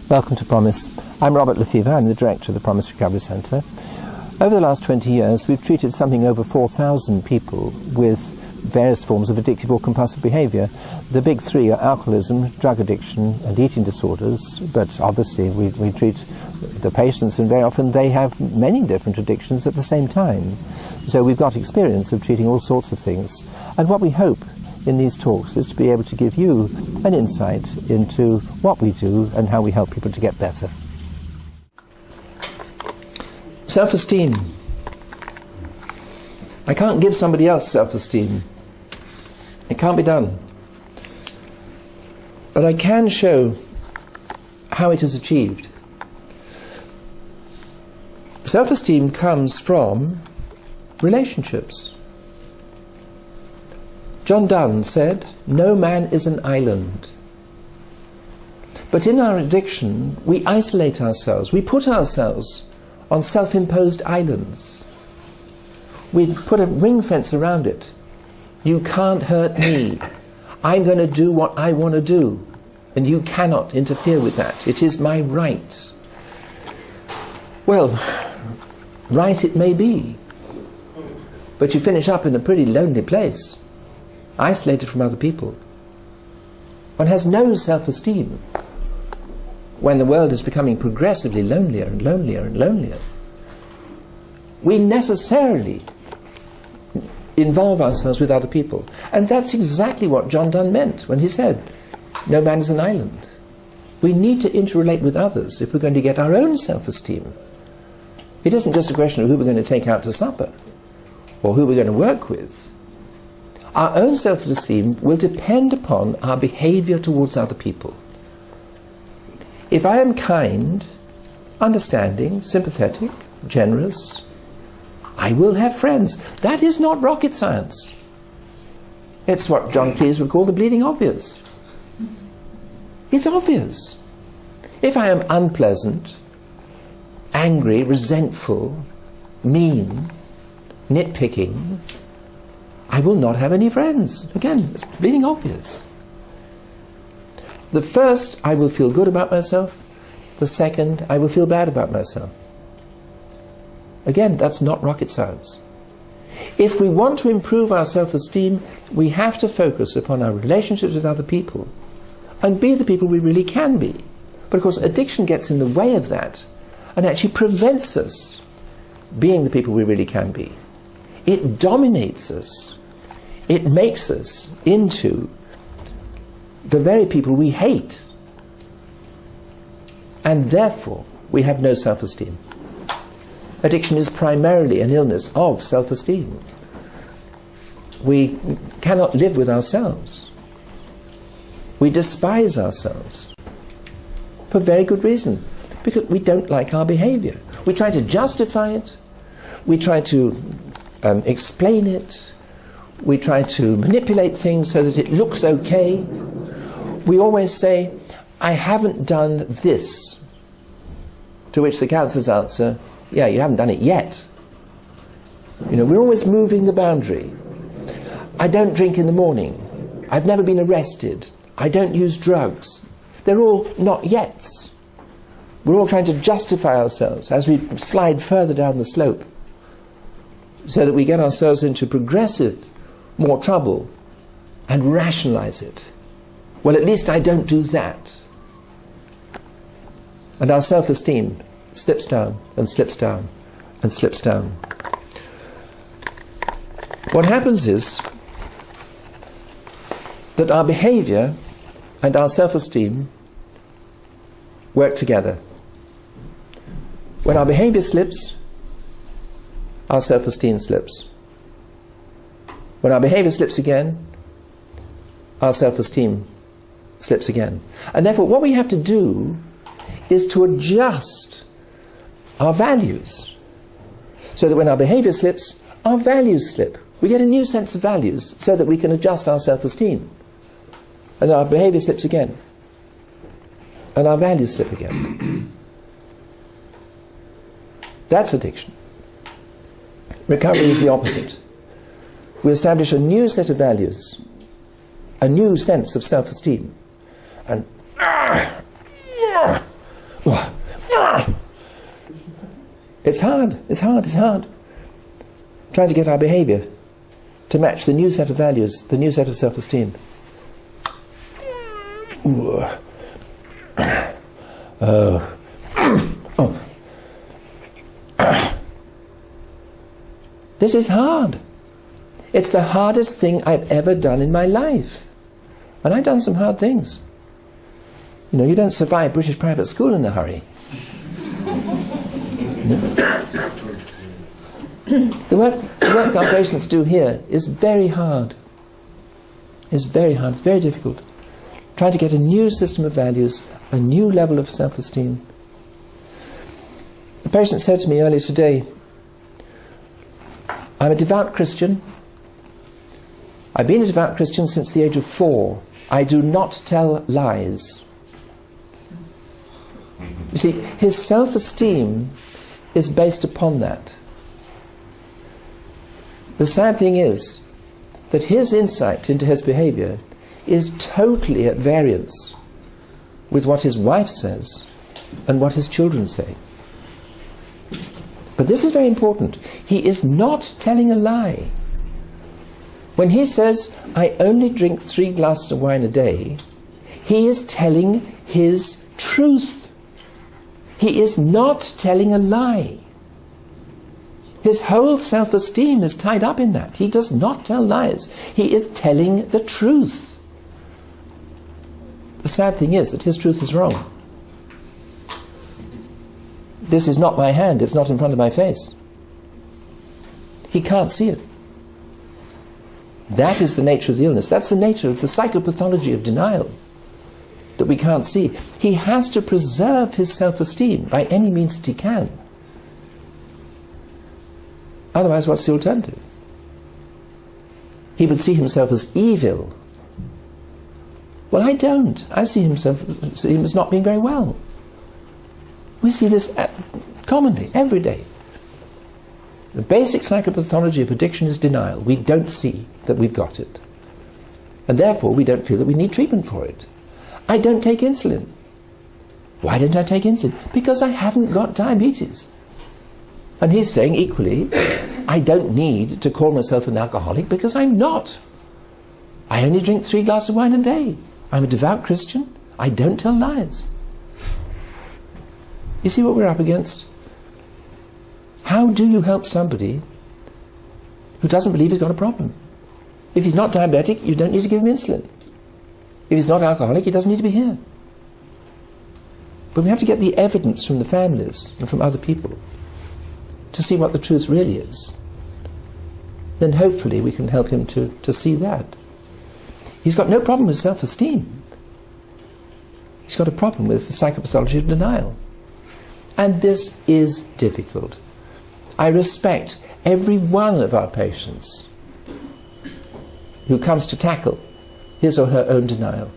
Welcome to Promis. I'm Robert Lefever. I'm the director of the Promis Recovery Centre. Over the last 20 years, we've treated something over 4,000 people with various forms of addictive or compulsive behaviour. The big three are alcoholism, drug addiction and eating disorders, but obviously we treat the patients, and very often they have many different addictions at the same time. So we've got experience of treating all sorts of things, and what we hope in these talks is to be able to give you an insight into what we do and how we help people to get better. Self-esteem. I can't give somebody else self-esteem. It can't be done. But I can show how it is achieved. Self-esteem comes from relationships. John Donne said, "No man is an island." But in our addiction, we isolate ourselves. We put ourselves on self-imposed islands. We put a ring fence around it. You can't hurt me. I'm going to do what I want to do, and you cannot interfere with that. It is my right. Well, right it may be, but you finish up in a pretty lonely place, isolated from other people. One has no self-esteem when the world is becoming progressively lonelier and lonelier and lonelier. We necessarily involve ourselves with other people. And that's exactly what John Donne meant when he said, "No man is an island." We need to interrelate with others if we're going to get our own self-esteem. It isn't just a question of who we're going to take out to supper or who we're going to work with. Our own self-esteem will depend upon our behavior towards other people. If I am kind, understanding, sympathetic, generous, I will have friends. That is not rocket science. It's what John Cleese would call the bleeding obvious. It's obvious. If I am unpleasant, angry, resentful, mean, nitpicking, I will not have any friends. Again, it's bleeding obvious. The first, I will feel good about myself. The second, I will feel bad about myself. Again, that's not rocket science. If we want to improve our self-esteem, we have to focus upon our relationships with other people and be the people we really can be. But of course, addiction gets in the way of that and actually prevents us being the people we really can be. It dominates us. It makes us into the very people we hate, and therefore we have no self-esteem. Addiction is primarily an illness of self-esteem. We cannot live with ourselves. We despise ourselves for very good reason, because we don't like our behavior. We try to justify it, we try to explain it, we try to manipulate things so that it looks okay. We always say, "I haven't done this," to which the counsellors answer, "Yeah, you haven't done it yet." You know, we're always moving the boundary. "I don't drink in the morning. I've never been arrested. I don't use drugs." They're all not yets. We're all trying to justify ourselves as we slide further down the slope so that we get ourselves into progressive more trouble and rationalize it. Well, at least I don't do that. And our self-esteem slips down and slips down and slips down. What happens is that our behavior and our self-esteem work together. When our behavior slips, our self-esteem slips. When our behavior slips again, our self-esteem slips again. And therefore what we have to do is to adjust our values so that when our behavior slips, our values slip. We get a new sense of values so that we can adjust our self-esteem. And our behavior slips again. And our values slip again. That's addiction. Recovery is the opposite. We establish a new set of values, a new sense of self-esteem, and It's hard. Trying to get our behaviour to match the new set of values, the new set of self-esteem. This is hard. It's the hardest thing I've ever done in my life. And I've done some hard things. You know, you don't survive British private school in a hurry. The work our patients do here is very hard. It's very hard, it's very difficult. Trying to get a new system of values, a new level of self-esteem. The patient said to me earlier today, I'm a devout Christian. I've been a devout Christian since the age of 4. I do not tell lies. You see, his self-esteem is based upon that. The sad thing is that his insight into his behaviour is totally at variance with what his wife says and what his children say. But this is very important. He is not telling a lie. When he says, I only drink 3 glasses of wine a day, he is telling his truth. He is not telling a lie. His whole self-esteem is tied up in that. He does not tell lies. He is telling the truth. The sad thing is that his truth is wrong. This is not my hand, it's not in front of my face. He can't see it. That is the nature of the illness. That's the nature of the psychopathology of denial that we can't see. He has to preserve his self-esteem by any means that he can. Otherwise, what's the alternative? He would see himself as evil. Well, I don't. I see him as not being very well. We see this commonly, every day. The basic psychopathology of addiction is denial. We don't see that we've got it. And therefore, we don't feel that we need treatment for it. I don't take insulin. Why don't I take insulin? Because I haven't got diabetes. And he's saying equally, I don't need to call myself an alcoholic because I'm not. I only drink 3 glasses of wine a day. I'm a devout Christian. I don't tell lies. You see what we're up against? How do you help somebody who doesn't believe he's got a problem? If he's not diabetic, you don't need to give him insulin. If he's not alcoholic, he doesn't need to be here. But we have to get the evidence from the families and from other people to see what the truth really is. Then hopefully we can help him to see that. He's got no problem with self-esteem. He's got a problem with the psychopathology of denial. And this is difficult. I respect every one of our patients who comes to tackle his or her own denial.